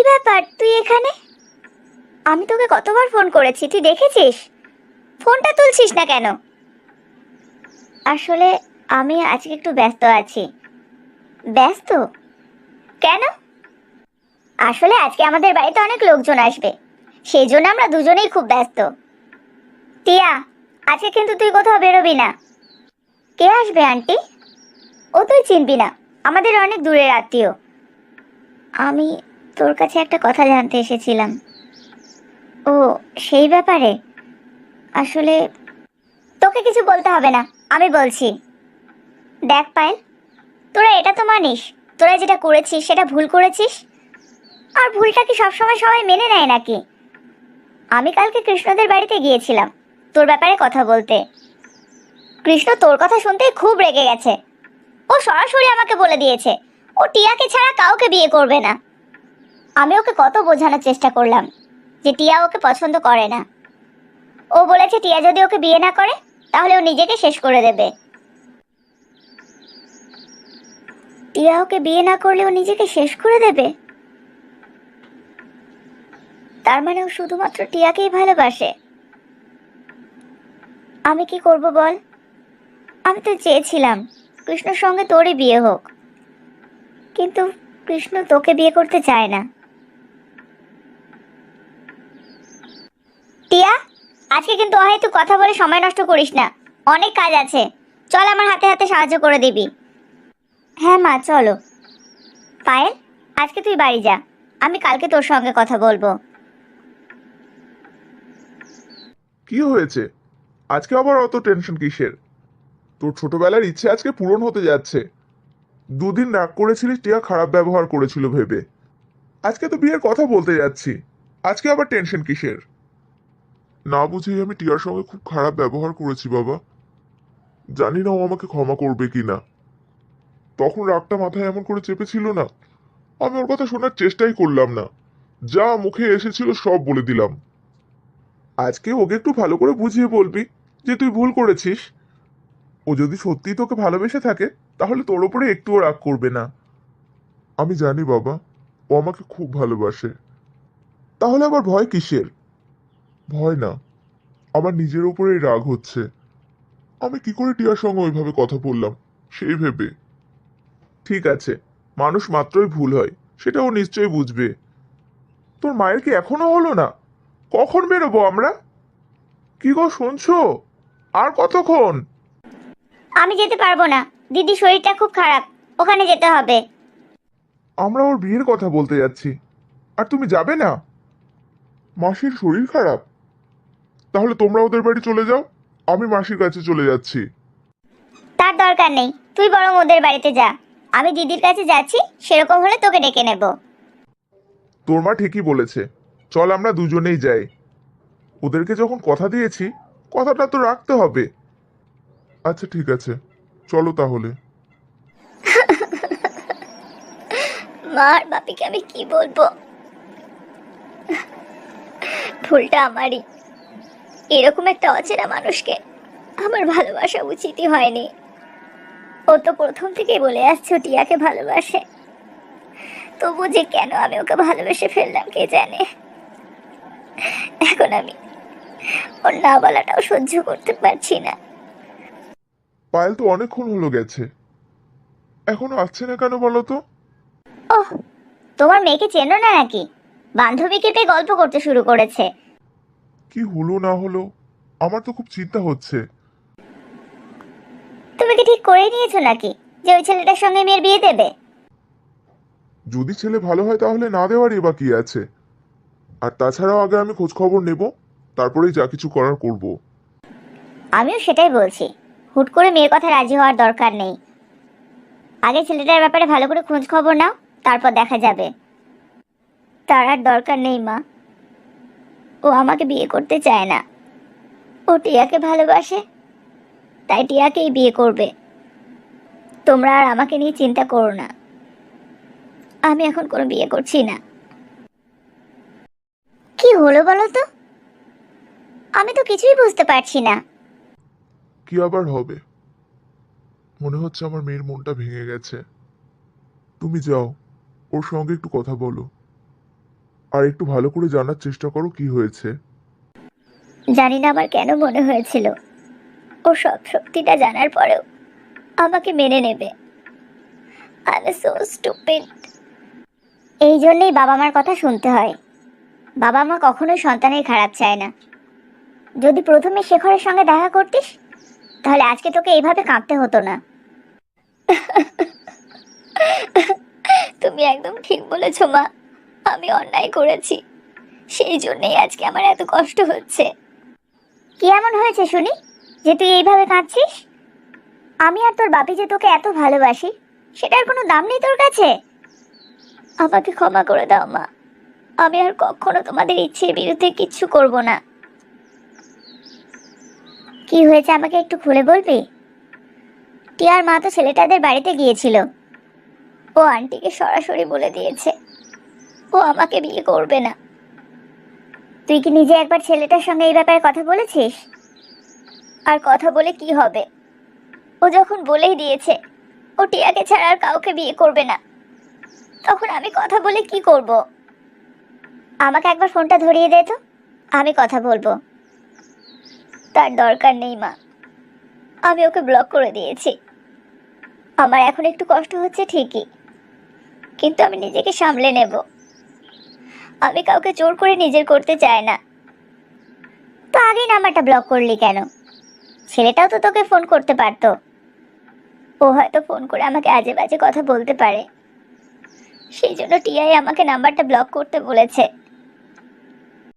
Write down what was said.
ব্যাপার, তুই এখানে? আমি তোকে কতবার ফোন করেছি, তুই দেখেছিস? ফোনটা তুলছিস না কেন? আসলে আমি আজকে একটু ব্যস্ত আছি। ব্যস্ত? কেন? আসলে আজকে আমাদের বাড়িতে অনেক লোকজন আসবে, সেই জন্য আমরা দুজনেই খুব ব্যস্ত। টিয়া, আজকে কিন্তু তুই কোথাও বেরোবি না। কে আসবে আন্টি? ও তুই চিনবি না, আমাদের অনেক দূরের আত্মীয়। আমি তোর কাছে একটা কথা জানতে এসেছিলাম। ও, সেই ব্যাপারে? আসলে তোকে কিছু বলতে হবে না, আমি বলছি। দেখ পায়েল, তোরা এটা তো মানিস, তোরা যেটা করেছিস সেটা ভুল করেছিস। আর ভুলটা কি সবসময় সবাই মেনে নেয় নাকি? আমি কালকে কৃষ্ণদের বাড়িতে গিয়েছিলাম তোর ব্যাপারে কথা বলতে। কৃষ্ণ তোর কথা শুনতেই খুব রেগে গেছে। ও সরাসরি আমাকে বলে দিয়েছে ও টিয়াকে ছাড়া কাউকে বিয়ে করবে না। আমি ওকে কত বোঝানোর চেষ্টা করলাম যে টিয়া ওকে পছন্দ করে না। ও বলেছে টিয়া যদি ওকে বিয়ে না করে তাহলে ও নিজেকে শেষ করে দেবে। টিয়া ওকে বিয়ে না করলে ও নিজেকে শেষ করে দেবে? তার মানে ও শুধুমাত্র টিয়াকেই ভালোবাসে। আমি কি করব বল? আমি তো চেয়েছিলাম কৃষ্ণর সঙ্গে তোরই বিয়ে হোক, কিন্তু কৃষ্ণ তোকে বিয়ে করতে চায় না। টিয়া, আজকে কিন্তু অহেতুক কথা বলে সময় নষ্ট করিস না, অনেক কাজ আছে। চল আমার হাতে হাতে সাহায্য করে দিবি। হ্যাঁ মা, চলো। পায়েল, আজকে তুই বাড়ি যা, আমি কালকে তোর সঙ্গে কথা বলবো। কি হয়েছে? আজকে আবার অত টেনশন কিসের? তোর ছোটবেলার ইচ্ছে আজকে পূরণ হতে যাচ্ছে। দুদিন রাগ করেছিলিস টিয়া খারাপ ব্যবহার করেছিল ভেবে। আজকে তো বিয়ের কথা বলতে যাচ্ছি, আজকে আবার টেনশন কিসের? না বুঝেই আমি টিয়ার সঙ্গে খুব খারাপ ব্যবহার করেছি বাবা। জানি না ও আমাকে ক্ষমা করবে কিনা। তখন রাগটা মাথায় এমন করে চেপেছিল না, আমি ওর কথা শোনার চেষ্টাই করলাম না। যা মুখে এসেছিল সব বলে দিলাম। আজকে ওকে একটু ভালো করে বুঝিয়ে বলবি যে তুই ভুল করেছিস। ও যদি সত্যিই তোকে ভালোবেসে থাকে তাহলে তোর ওপরে একটুও রাগ করবে না। আমি জানি বাবা, ও আমাকে খুব ভালোবাসে। তাহলে আবার ভয় কিসের? ভয় না, আমার নিজের উপরেই রাগ হচ্ছে। আমি কি করে টিয়ার সঙ্গে ওইভাবে কথা বললাম সেই ভেবে। ঠিক আছে, মানুষ মাত্রই ভুল হয়, সেটা ও নিশ্চয়ই বুঝবে। তোর মায়ের কি এখনো হলো না? কখন বেরোবো আমরা? কি গো শুনছো? আর কতক্ষণ? আমি যেতে পারবো না, দিদি শরীরটা খুব খারাপ, ওখানে যেতে হবে। আমরা ওর বিয়ের কথা বলতে যাচ্ছি, আর তুমি যাবে না? মাসির শরীর খারাপ? তাহলে তোমরা ওদের বাড়ি চলে যাও, আমি মাসির কাছে চলে যাচ্ছি। তার দরকার নেই, তুই বরং ওদের বাড়িতে যা। আমি দিদির কাছে যাচ্ছি, সেরকম হলে তোকে ডেকে নেব। তোর মা ঠিকই বলেছে, চল আমরা দুজনেই যাই। ওদেরকে যখন কথা দিয়েছি, কথাটা তো রাখতে হবে। আচ্ছা ঠিক আছে, চলো তাহলে। মা আর বাপিকে আমি কি বলবো? ভুলটা আমারই, এরকম একটা অচেনা মানুষকে আমার ভালোবাসা উচিতই হয়নি। ও তো প্রথম থেকেই বলে আসছে ও টিয়াকে ভালোবাসে, তবু যে কেন আমি ওকে ভালোবেসে ফেললাম কে জানে। এখন আমি ওর না বলাটাও সহ্য করতে পারছি না। পায়েল তো অনেকক্ষণ হলো গেছে, এখনো আসছে না কেন বলো তো? ওহ, তোমার মেয়েকে চেনো না নাকি? বান্ধবীকে পেয়ে গল্প করতে শুরু করেছে। কি হলো না হলো, আমার তো খুব চিন্তা হচ্ছে। তুমি কি ঠিক করে নিয়েছো নাকি যে ওই ছেলেটার সঙ্গে মেয়ের বিয়ে দেবে? যদি ছেলে ভালো হয় তাহলে না দেওয়ারই বা কি আছে। আর তাছাড়াও আগে আমি খোঁজ খবর নেব, তারপরেই যা কিছু করার করব। আমিও সেটাই বলছি, হুট করে মেয়ের কথা রাজি হওয়ার দরকার নেই। আগে ছেলেটার ব্যাপারে ভালো করে খোঁজ খবর নাও, তারপর দেখা যাবে। তার আর দরকার নেই মা, ও আমাকে বিয়ে করতে চায় না। ও টিয়াকে ভালোবাসে, তাই টিয়াকেই বিয়ে করবে। তোমরা আর আমাকে নিয়ে চিন্তা করো না, আমি এখন কোনো বিয়ে করছি না। কি হলো বলো তো? আমি তো কিছুই বুঝতে পারছি না। কি আবার হবে? মনে হচ্ছে আমার মেয়ের মনটা ভেঙে গেছে। তুমি যাও, ওর সঙ্গে একটু কথা বলো। আর একটু ভালো করে জানার চেষ্টা করো কি হয়েছে। জানি না আমার কেন মনে হয়েছিল ও সব সত্যিটা জানার পরেও আমাকে মেনে নেবে। I am so stupid. এই জন্যই বাবা মার কথা শুনতে হয়। বাবা মা কখনোই সন্তানের খারাপ চায় না। যদি প্রথমে শেখরের সঙ্গে দেখা করতিস তাহলে আজকে তোকে এইভাবে কাঁদতে হতো না। তুমি একদম ঠিক বলেছ মা, আমি অন্যায় করেছি, সেই জন্যই আজকে আমার এত কষ্ট হচ্ছে। কি এমন হয়েছে শুনি যে তুই এইভাবে কাঁদছিস? আমি আর তোর বাপি যে তোকে এত ভালোবাসি সেটার কোনো দাম নেই তোর কাছে? আমাকে ক্ষমা করে দাও মা, আমি আর কখনো তোমাদের ইচ্ছের বিরুদ্ধে কিচ্ছু করব না। কি হয়েছে আমাকে একটু খুলে বলবি? টিয়ার মা তো ছেলেটাদের বাড়িতে গিয়েছিল। ও আন্টিকে সরাসরি বলে দিয়েছে ও আমাকে বিয়ে করবে না। তুই কি নিজে একবার ছেলেটার সঙ্গে এই ব্যাপারে কথা বলেছিস? আর কথা বলে কি হবে? ও যখন বলেই দিয়েছে ও টিয়াকে ছাড়া আর কাউকে বিয়ে করবে না, তখন আমি কথা বলে কি করব? আমাকে একবার ফোনটা ধরিয়ে দে তো, আমি কথা বলবো। তার দরকার নেই মা, আমি ওকে ব্লক করে দিয়েছি। আমার এখন একটু কষ্ট হচ্ছে ঠিকই, কিন্তু আমি নিজেকে সামলে নেব। আমি কাউকে জোর করে নিজের করতে চাই না। তো আগেই নাম্বারটা ব্লক করলি কেন? ছেলেটাও তো তোকে ফোন করতে পারতো। ও হয়তো ফোন করে আমাকে আজে বাজে কথা বলতে পারে, সেই জন্য টিআই আমাকে নাম্বারটা ব্লক করতে বলেছে।